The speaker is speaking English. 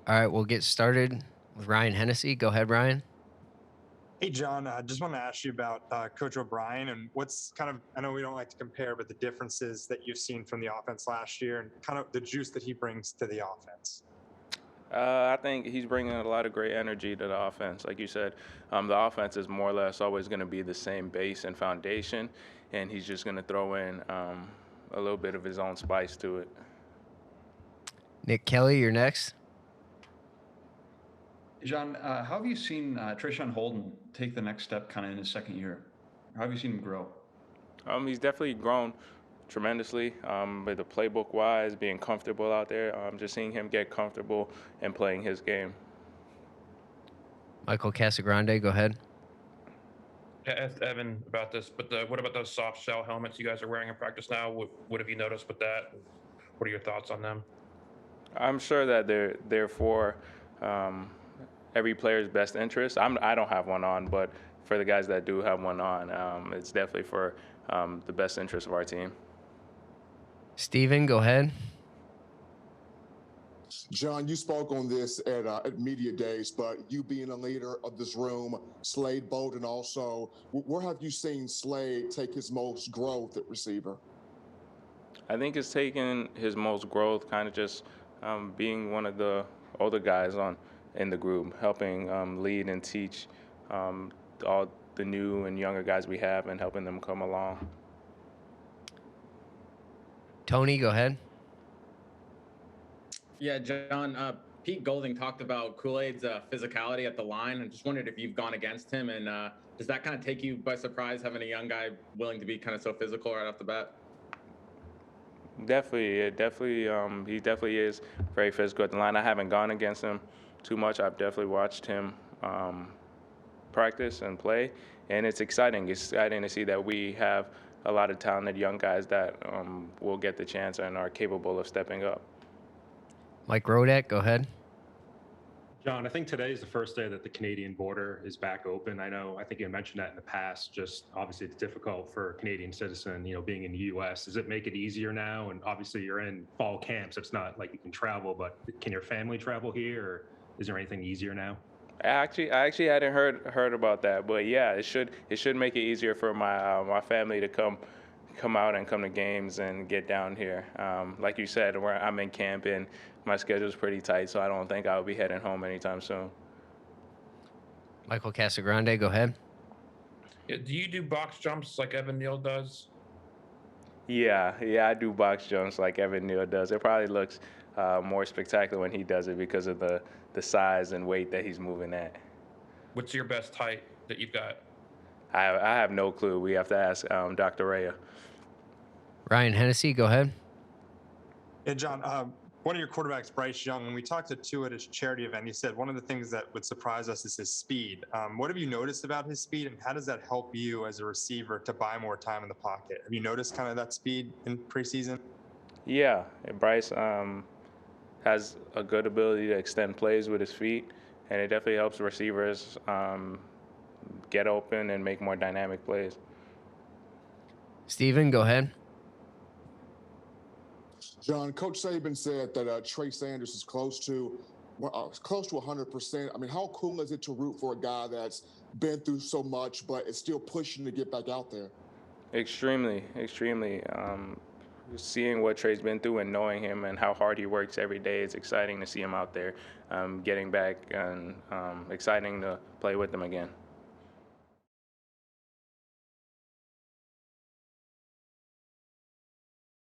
All right, we'll get started with Ryan Hennessy. Go ahead, Ryan. Hey, John, I just want to ask you about Coach O'Brien and what's kind of, I know we don't like to compare, but the differences that you've seen from the offense last year and kind of the juice that he brings to the offense. I think he's bringing a lot of great energy to the offense. Like you said, the offense is more or less always going to be the same base and foundation, and he's just going to throw in a little bit of his own spice to it. Nick Kelly, you're next. John, how have you seen Trishawn Holden take the next step kind of in his second year? How have you seen him grow? He's definitely grown tremendously with the playbook wise, being comfortable out there. Just seeing him get comfortable and playing his game. Michael Casagrande, go ahead. I asked Evan about this, but what about those soft shell helmets you guys are wearing in practice now? What have you noticed with that? What are your thoughts on them? I'm sure that they're for every player's best interest. I don't have one on, but for the guys that do have one on, it's definitely for the best interest of our team. Steven, go ahead. John, you spoke on this at media days, but you being a leader of this room, Slade Bolden also, where have you seen Slade take his most growth at receiver? I think it's taken his most growth kind of just being one of the older guys in the group, helping lead and teach all the new and younger guys we have and helping them come along. Tony, go ahead. Yeah, John, Pete Golding talked about Kool-Aid's physicality at the line. I just wondered if you've gone against him, and does that kind of take you by surprise, having a young guy willing to be kind of so physical right off the bat? Definitely, he definitely is very physical at the line. I haven't gone against him too much. I've definitely watched him practice and play, and it's exciting. It's exciting to see that we have a lot of talented young guys that will get the chance and are capable of stepping up. Mike Rodak, go ahead. John, I think today is the first day that the Canadian border is back open. I think you mentioned that in the past. Just obviously, it's difficult for a Canadian citizen, being in the U.S. Does it make it easier now? And obviously, you're in fall camp, so it's not like you can travel. But can your family travel here, or is there anything easier now? I actually hadn't heard about that, but yeah, it should make it easier for my family to come out and come to games and get down here. Like you said, I'm in camp and my schedule's pretty tight, so I don't think I'll be heading home anytime soon. Michael Casagrande, go ahead. Yeah, do you do box jumps like Evan Neal does? Yeah, I do box jumps like Evan Neal does. It probably looks more spectacular when he does it because of the size and weight that he's moving at. What's your best height that you've got? I have no clue. We have to ask Dr. Raya. Ryan Hennessy, go ahead. Yeah, John, one of your quarterbacks, Bryce Young, when we talked to Tua at his charity event, he said one of the things that would surprise us is his speed. What have you noticed about his speed, and how does that help you as a receiver to buy more time in the pocket? Have you noticed kind of that speed in preseason? Yeah, Bryce has a good ability to extend plays with his feet, and it definitely helps receivers get open and make more dynamic plays. Steven, go ahead. John, Coach Saban said that Trey Sanders is close to 100%. I mean, how cool is it to root for a guy that's been through so much but is still pushing to get back out there? Extremely. Seeing what Trey's been through and knowing him and how hard he works every day, it's exciting to see him out there getting back and exciting to play with him again.